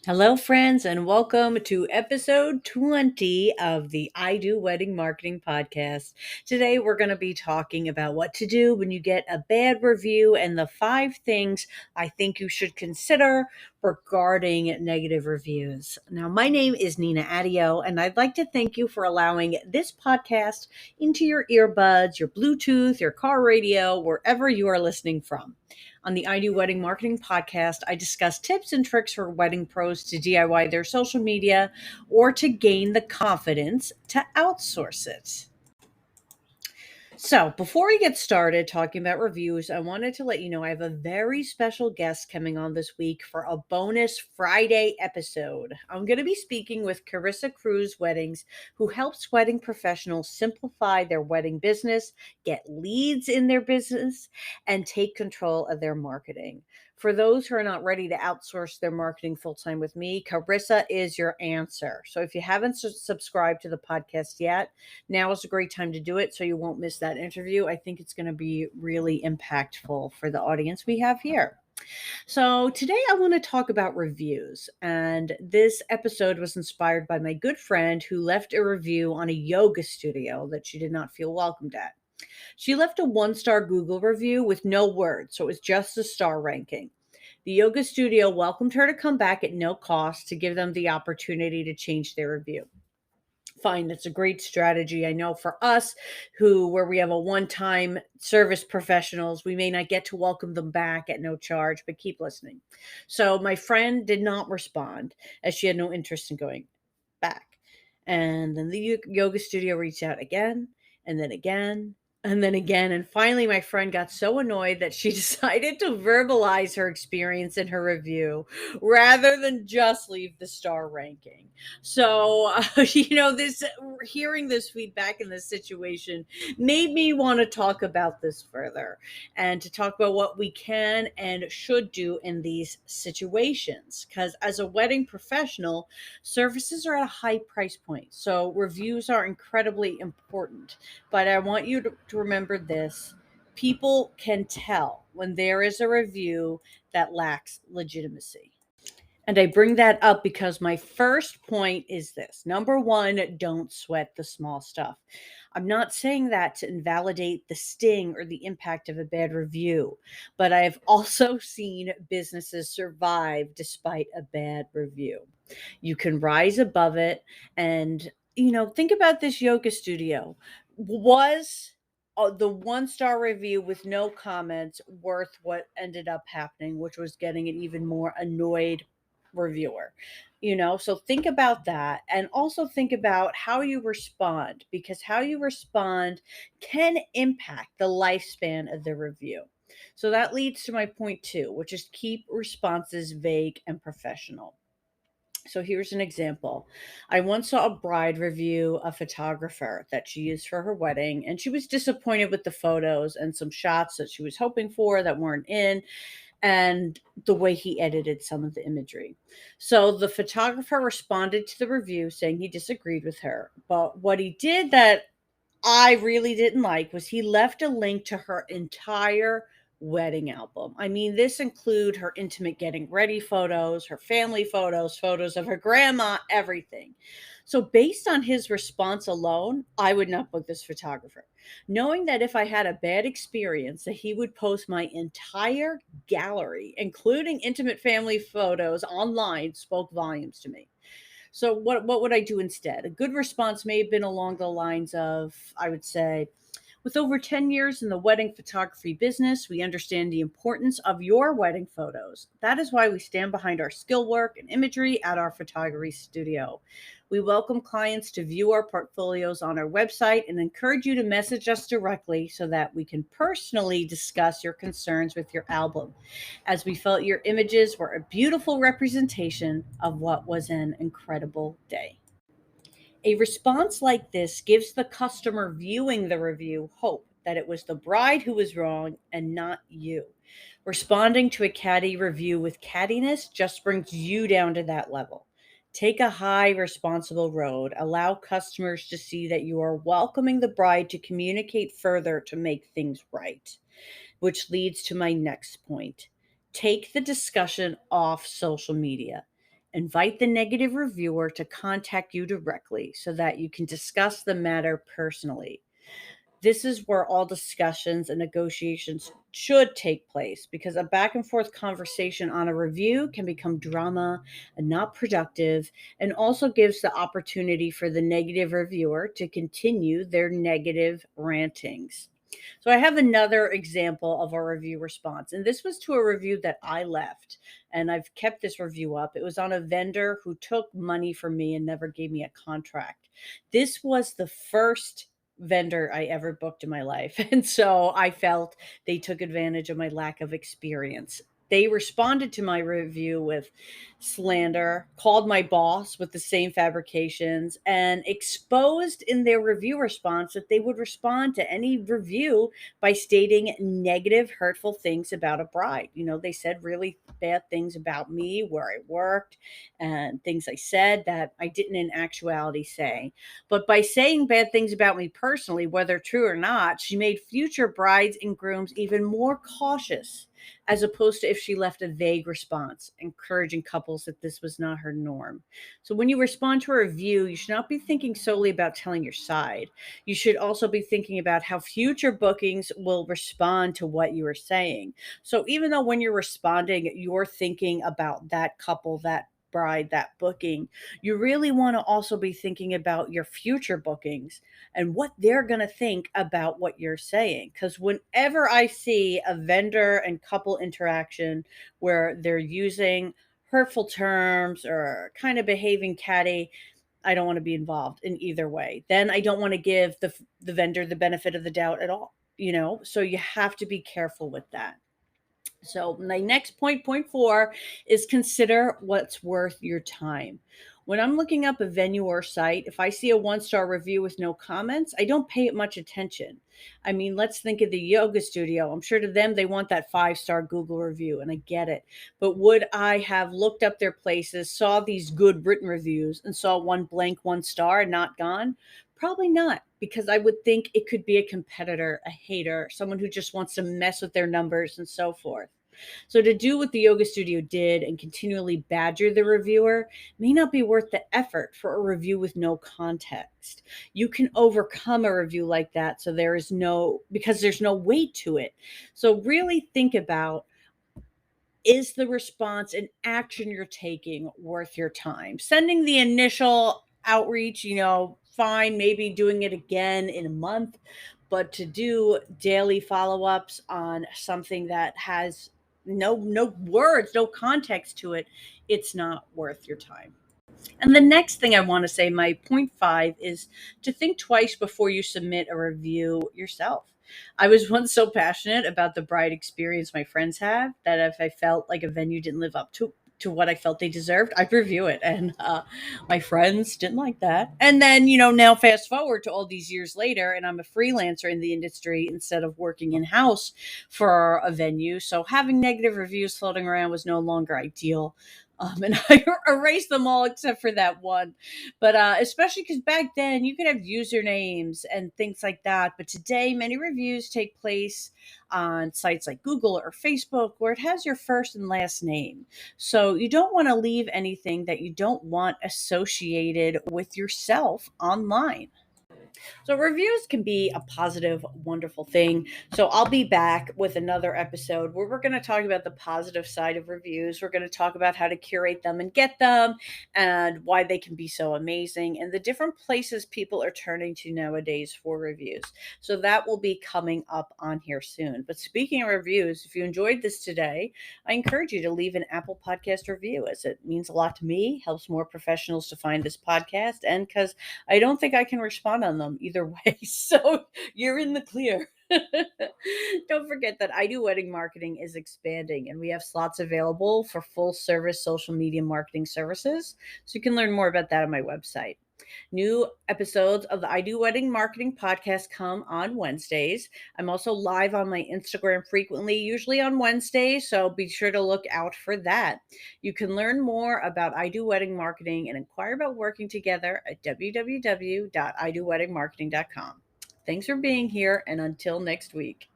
Hello, friends, and welcome to episode 20 of the I Do Wedding Marketing Podcast. Today, we're going to be talking about what to do when you get a bad review and the 5 things I think you should consider regarding negative reviews. Now, my name is Nina Adio, and I'd like to thank you for allowing this podcast into your earbuds, your Bluetooth, your car radio, wherever you are listening from. On the I Do Wedding Marketing Podcast, I discuss tips and tricks for wedding pros to DIY their social media or to gain the confidence to outsource it. So, before we get started talking about reviews, I wanted to let you know I have a very special guest coming on this week for a bonus Friday episode. I'm going to be speaking with Carissa Cruz Weddings, who helps wedding professionals simplify their wedding business, get leads in their business, and take control of their marketing. For those who are not ready to outsource their marketing full time with me, Carissa is your answer. So, if you haven't subscribed to the podcast yet, now is a great time to do it so you won't miss that interview. I think it's going to be really impactful for the audience we have here. So, today I want to talk about reviews. And this episode was inspired by my good friend who left a review on a yoga studio that she did not feel welcomed at. She left a 1-star Google review with no words, so it was just a star ranking. The yoga studio welcomed her to come back at no cost to give them the opportunity to change their review. Fine, that's a great strategy. I know for us where we have a one-time service professionals, we may not get to welcome them back at no charge, but keep listening. So my friend did not respond as she had no interest in going back. And then the yoga studio reached out again and then again and then again. And finally, my friend got so annoyed that she decided to verbalize her experience in her review rather than just leave the star ranking. So, this hearing this feedback in this situation made me want to talk about this further and to talk about what we can and should do in these situations. Because as a wedding professional, services are at a high price point. So, reviews are incredibly important. But I want you to remember this. People can tell when there is a review that lacks legitimacy. And I bring that up because my first point is this. Number one, don't sweat the small stuff. I'm not saying that to invalidate the sting or the impact of a bad review, but I've also seen businesses survive despite a bad review. You can rise above it and, think about this yoga studio. Was the 1-star review with no comments worth what ended up happening, which was getting an even more annoyed reviewer? So think about that, and also think about how you respond, because how you respond can impact the lifespan of the review. So that leads to my point 2, which is keep responses vague and professional. So here's an example. I once saw a bride review a photographer that she used for her wedding, and she was disappointed with the photos and some shots that she was hoping for that weren't in, and the way he edited some of the imagery. So the photographer responded to the review saying he disagreed with her. But what he did that I really didn't like was he left a link to her entire wedding album. I mean, this include her intimate getting ready photos, her family photos, photos of her grandma, everything. So based on his response alone, I would not book this photographer, knowing that if I had a bad experience that he would post my entire gallery, including intimate family photos online, spoke volumes to me. So what would I do instead? A good response may have been along the lines of, I would say, with over 10 years in the wedding photography business, we understand the importance of your wedding photos. That is why we stand behind our skill work and imagery at our photography studio. We welcome clients to view our portfolios on our website and encourage you to message us directly so that we can personally discuss your concerns with your album, as we felt your images were a beautiful representation of what was an incredible day. A response like this gives the customer viewing the review hope that it was the bride who was wrong and not you. Responding to a catty review with cattiness just brings you down to that level. Take a high, responsible road. Allow customers to see that you are welcoming the bride to communicate further to make things right, which leads to my next point. Take the discussion off social media. Invite the negative reviewer to contact you directly so that you can discuss the matter personally. This is where all discussions and negotiations should take place, because a back and forth conversation on a review can become drama and not productive, and also gives the opportunity for the negative reviewer to continue their negative rantings. So I have another example of a review response, and this was to a review that I left, and I've kept this review up. It was on a vendor who took money from me and never gave me a contract. This was the first vendor I ever booked in my life, and so I felt they took advantage of my lack of experience. They responded to my review with slander, called my boss with the same fabrications, and exposed in their review response that they would respond to any review by stating negative, hurtful things about a bride. They said really bad things about me, where I worked, and things I said that I didn't in actuality say. But by saying bad things about me personally, whether true or not, she made future brides and grooms even more cautious, as opposed to if she left a vague response, encouraging couples that this was not her norm. So when you respond to a review, you should not be thinking solely about telling your side. You should also be thinking about how future bookings will respond to what you are saying. So even though when you're responding, you're thinking about that couple, that bride, that booking, you really want to also be thinking about your future bookings and what they're going to think about what you're saying. Because whenever I see a vendor and couple interaction where they're using hurtful terms or kind of behaving catty, I don't want to be involved in either way. Then I don't want to give the vendor the benefit of the doubt at all. So you have to be careful with that. So my next point 4, is consider what's worth your time. When I'm looking up a venue or site, if I see a 1-star review with no comments, I don't pay it much attention. I mean, let's think of the yoga studio. I'm sure to them they want that 5-star Google review, and I get it. But would I have looked up their places, saw these good written reviews, and saw one blank 1 star and not gone? Probably not, because I would think it could be a competitor, a hater, someone who just wants to mess with their numbers and so forth. So to do what the yoga studio did and continually badger the reviewer may not be worth the effort for a review with no context. You can overcome a review like that because there's no weight to it. So really think about, is the response and action you're taking worth your time? Sending the initial outreach, fine, maybe doing it again in a month, but to do daily follow-ups on something that has no words, no context to it, it's not worth your time. And the next thing I want to say, my point 5, is to think twice before you submit a review yourself. I was once so passionate about the bride experience my friends have that if I felt like a venue didn't live up to what I felt they deserved, I'd review it. And my friends didn't like that. And then, now fast forward to all these years later, and I'm a freelancer in the industry instead of working in house for a venue. So having negative reviews floating around was no longer ideal. And I erased them all except for that one. But especially because back then you could have usernames and things like that. But today, many reviews take place on sites like Google or Facebook, where it has your first and last name. So you don't want to leave anything that you don't want associated with yourself online. So reviews can be a positive, wonderful thing. So I'll be back with another episode where we're going to talk about the positive side of reviews. We're going to talk about how to curate them and get them, and why they can be so amazing, and the different places people are turning to nowadays for reviews. So that will be coming up on here soon. But speaking of reviews, if you enjoyed this today, I encourage you to leave an Apple Podcast review, as it means a lot to me, helps more professionals to find this podcast, and because I don't think I can respond on them either way. So you're in the clear. Don't forget that I Do Wedding Marketing is expanding, and we have slots available for full service social media marketing services. So you can learn more about that on my website. New episodes of the I Do Wedding Marketing podcast come on Wednesdays. I'm also live on my Instagram frequently, usually on Wednesdays, so be sure to look out for that. You can learn more about I Do Wedding Marketing and inquire about working together at www.idoweddingmarketing.com. Thanks for being here, and until next week.